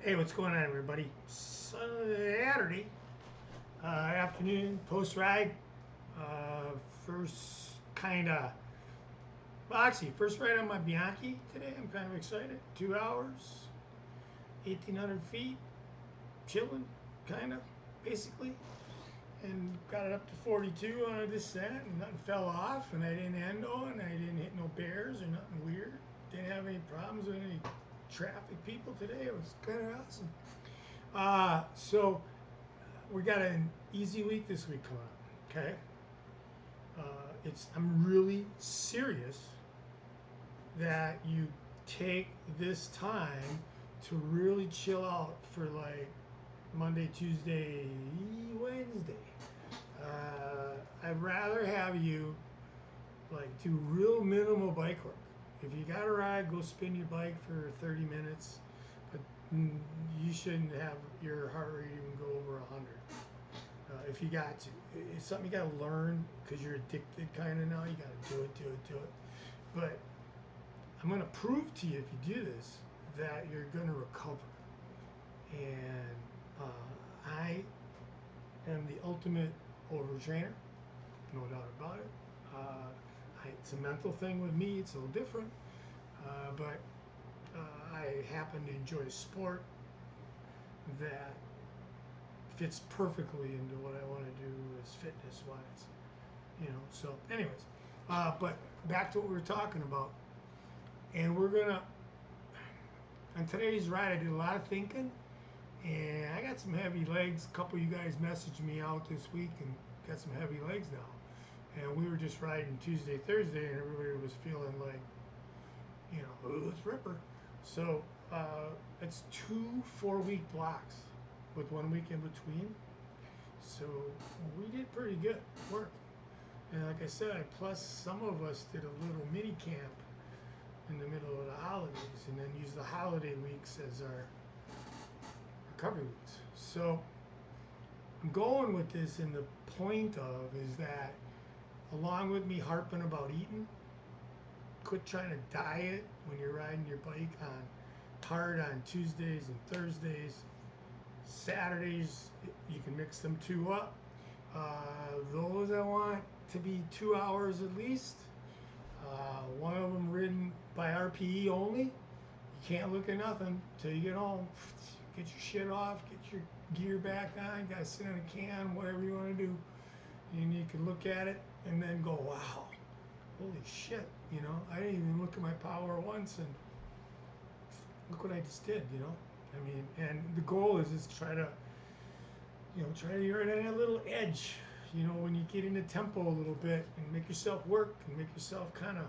Hey, what's going on, everybody? Saturday afternoon, post ride. Uh, first kind of, well, actually, first ride on my Bianchi today. I'm kind of excited. 2 hours, 1,800 feet, chilling, kind of, basically. And got it up to 42 on a descent, and nothing fell off, and I didn't endo, and I didn't hit no bears or nothing weird. Didn't have any problems with any traffic people today. It was kind of awesome. So we got an easy week this week coming up. Okay, it's I'm really serious that you take this time to really chill out for like Monday, Tuesday, Wednesday. I'd rather have you like do real minimal bike work. If you got to ride, go spin your bike for 30 minutes, but you shouldn't have your heart rate even go over 100. If you got to, it's something you got to learn because you're addicted kind of now. You got to do it. But I'm going to prove to you if you do this that you're going to recover. And I am the ultimate overtrainer, no doubt about it. It's a mental thing with me. It's a little different, but I happen to enjoy a sport that fits perfectly into what I want to do as fitness wise, So, anyways, but back to what we were talking about, and we're gonna on today's ride. I did a lot of thinking, and I got some heavy legs. A couple of you guys messaged me out this week and got some heavy legs now. And we were just riding Tuesday, Thursday, and everybody was feeling like, oh, it's Ripper. So it's 2 4-week blocks with 1 week in between. So we did pretty good work. And like I said, plus some of us did a little mini camp in the middle of the holidays and then used the holiday weeks as our recovery weeks. So I'm going with this, and the point of is that along with me harping about eating, quit trying to diet when you're riding your bike on hard on Tuesdays and Thursdays. Saturdays, you can mix them two up. Those I want to be 2 hours at least. One of them ridden by RPE only. You can't look at nothing till you get home. Get your shit off, get your gear back on, gotta sit on a can, whatever you want to do. And you can look at it and then go, wow, holy shit, I didn't even look at my power once, and look what I just did, I mean, and the goal is to try to, try to you're at a little edge, when you get into tempo a little bit and make yourself work and make yourself kind of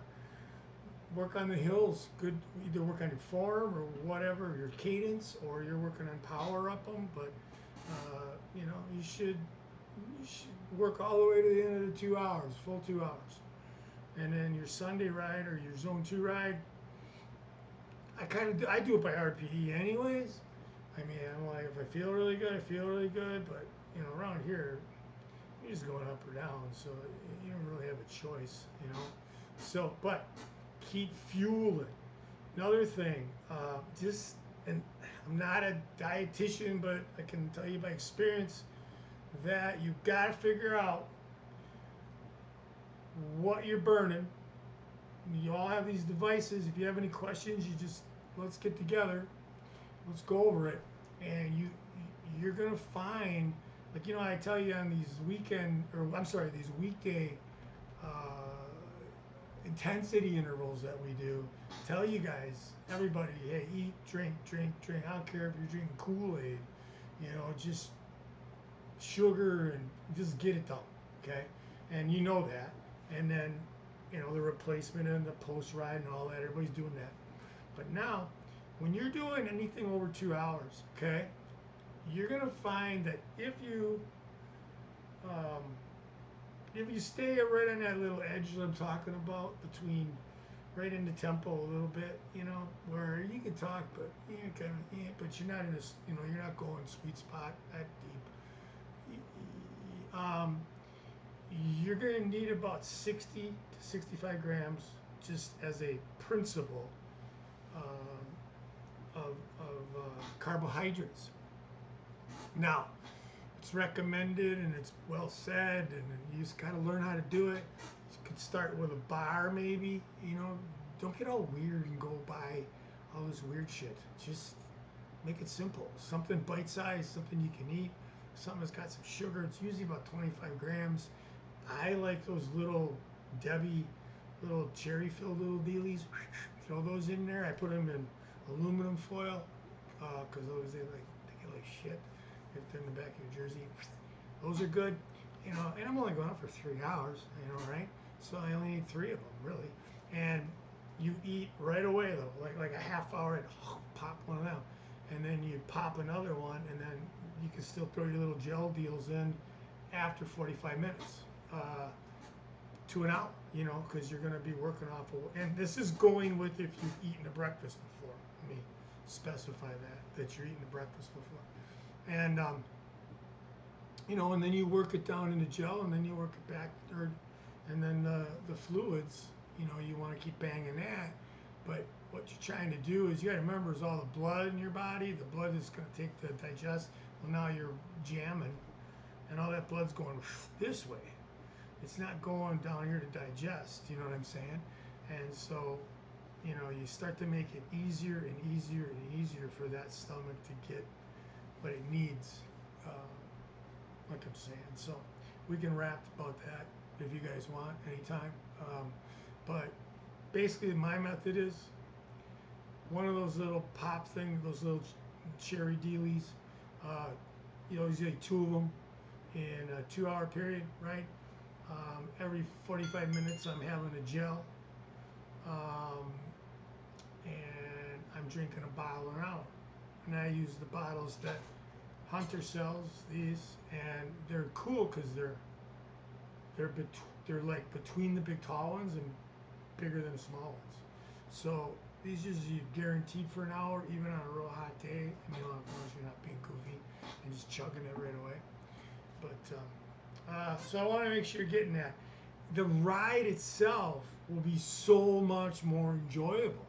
work on the hills, good, either work on your form or whatever, your cadence, or you're working on power up them, but, you should work all the way to the end of the 2 hours, full 2 hours. And then your Sunday ride or your zone 2 ride, I do it by RPE anyways. I mean, I'm like, if I feel really good, I feel really good, but around here, you're just going up or down, so you don't really have a choice, So, but keep fueling. Another thing, and I'm not a dietitian, but I can tell you by experience that you've got to figure out what you're burning. You all have these devices. If you have any questions, let's get together, let's go over it, and you're gonna find, like, I tell you on these these weekday intensity intervals that we do, tell you guys, everybody, hey, eat, drink. I don't care if you're drinking Kool-Aid, just sugar, and just get it done, okay? And you know that. And then, the replacement and the post ride and all that, everybody's doing that. But now, when you're doing anything over 2 hours, okay, you're gonna find that if you stay right on that little edge that I'm talking about, between right into tempo a little bit, where you can talk, but but you're not in this, you're not going sweet spot that deep. You're going to need about 60 to 65 grams, just as a principle, of carbohydrates. Now, it's recommended and it's well said, and you just got to learn how to do it. You could start with a bar, maybe. You know, don't get all weird and go buy all this weird shit. Just make it simple. Something bite-sized, something you can eat, something that's got some sugar. It's usually about 25 grams. I like those little Debbie, little cherry-filled little dealies. Throw those in there. I put them in aluminum foil because those they get like shit if they're in the back of your jersey. Those are good, you know. And I'm only going out for 3 hours, you know, right? So I only need 3 of them really. And you eat right away though, like a half hour and pop one of them, and then you pop another one, and then you can still throw your little gel deals in after 45 minutes. To an hour, you know, because you're going to be working off of, and this is going with if you've eaten a breakfast before. Let me specify that you're eating a breakfast before, and you know, and then you work it down into gel, and then you work it back, and then the fluids, you know, you want to keep banging that, but what you're trying to do is you got to remember is all the blood in your body. The blood is going to take the digest. Well, now you're jamming, and all that blood's going this way. It's not going down here to digest, you know what I'm saying? And so, you know, you start to make it easier and easier and easier for that stomach to get what it needs, like I'm saying. So we can rap about that if you guys want anytime. But basically my method is one of those little pop things, those little cherry dealies, you know, usually 2 of them in a 2-hour period, right? Every 45 minutes I'm having a gel, and I'm drinking a bottle an hour. And I use the bottles that Hunter sells, these, and they're cool because they're like between the big tall ones and bigger than the small ones. So these usually guaranteed for an hour, even on a real hot day. You know, as long as you're not being goofy and just chugging it right away. But so I want to make sure you're getting that. The ride itself will be so much more enjoyable,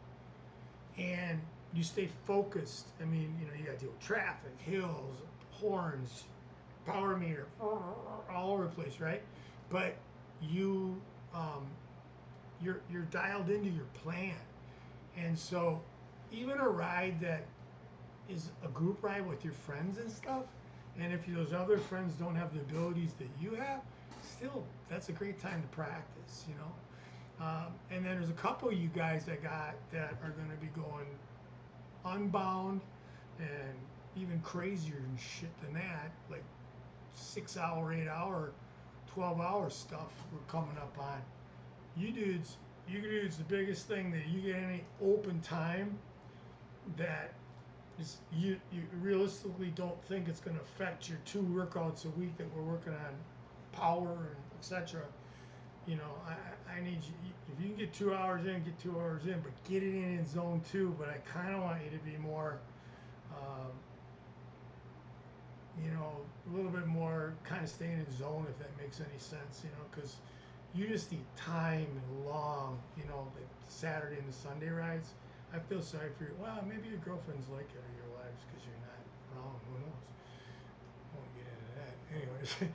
and you stay focused. I mean, you know, you got to deal with traffic, hills, horns, power meter, all over the place, right? But you're dialed into your plan, and so even a ride that is a group ride with your friends and stuff. And if those other friends don't have the abilities that you have, still, that's a great time to practice, you know. And then there's a couple of you guys that are going to be going unbound and even crazier and shit than that, like 6 hour, 8 hour, 12 hour stuff we're coming up on. You dudes, the biggest thing that you get any open time that is you realistically don't think it's going to affect your 2 workouts a week that we're working on power and etc. You know, I need you, if you can get 2 hours in, get 2 hours in, but get it in zone 2. But I kind of want you to be more, you know, a little bit more kind of staying in zone, if that makes any sense, you know, because you just need time and long, you know, the Saturday and the Sunday rides. I feel sorry for you. Well, maybe your girlfriends like it or your wives because you're not wrong. Who knows? I won't get into that. Anyways,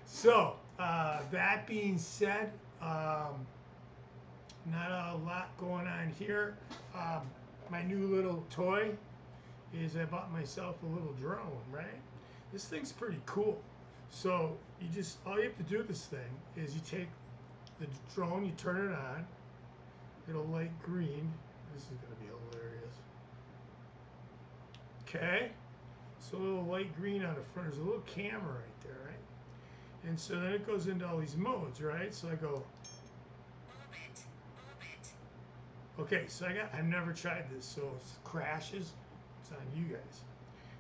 so that being said, not a lot going on here. My new little toy is I bought myself a little drone, right? This thing's pretty cool. So all you have to do with this thing is you take the drone, you turn it on, it'll light green. This is going to be hilarious. Okay, so a little light green on the front. There's a little camera right there, right? And so then it goes into all these modes, right? So I go orbit. Okay, so I've never tried this, so if it crashes, it's on you guys.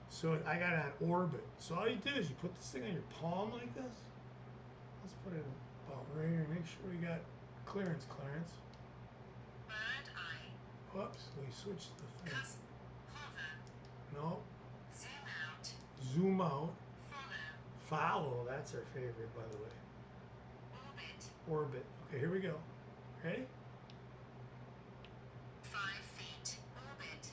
So I got it on orbit. So all you do is you put this thing on your palm like this. Let's put it about right here. Make sure we got clearance. Bird eye. Whoops, we switched the thing. Hover. No. Zoom out. Zoom out. Follow. Follow, that's our favorite, by the way. Orbit. Okay, here we go. Ready? 5 feet. Orbit.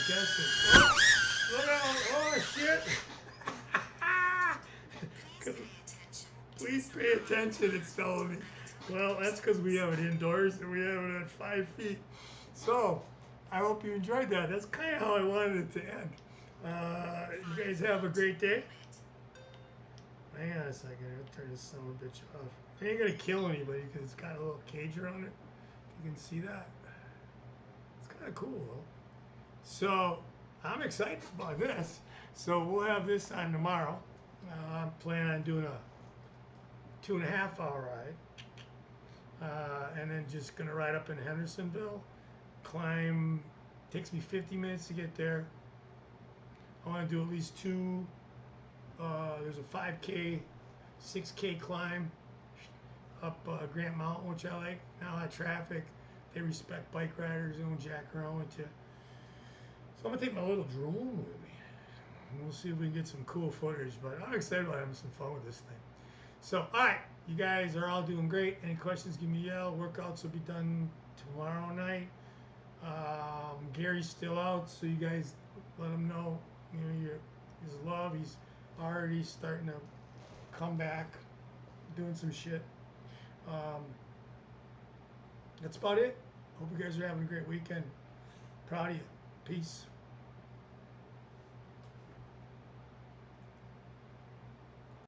guessing. Oh, look out! Oh shit! Please pay attention. It's telling me. Well, that's because we have it indoors and we have it at 5 feet. So, I hope you enjoyed that. That's kind of how I wanted it to end. You guys have a great day. Hang on a second. I'll turn this son of a bitch off. I ain't gonna kill anybody because it's got a little cage around it. You can see that. It's kind of cool though. So I'm excited about this. So we'll have this on tomorrow. I'm planning on doing a 2.5 hour ride, and then just gonna ride up in Hendersonville. Climb. Takes me 50 minutes to get there. I want to do at least two. There's a 5K, 6K climb up Grant Mountain, which I like. Now that traffic, they respect bike riders. They don't jack around with you. So I'm gonna take my little drone with me. And we'll see if we can get some cool footage. But I'm excited about having some fun with this thing. So, all right, you guys are all doing great. Any questions? Give me a yell. Workouts will be done tomorrow night. Gary's still out, so you guys let him know. You know his love. He's already starting to come back, doing some shit. That's about it. Hope you guys are having a great weekend. Proud of you. Peace.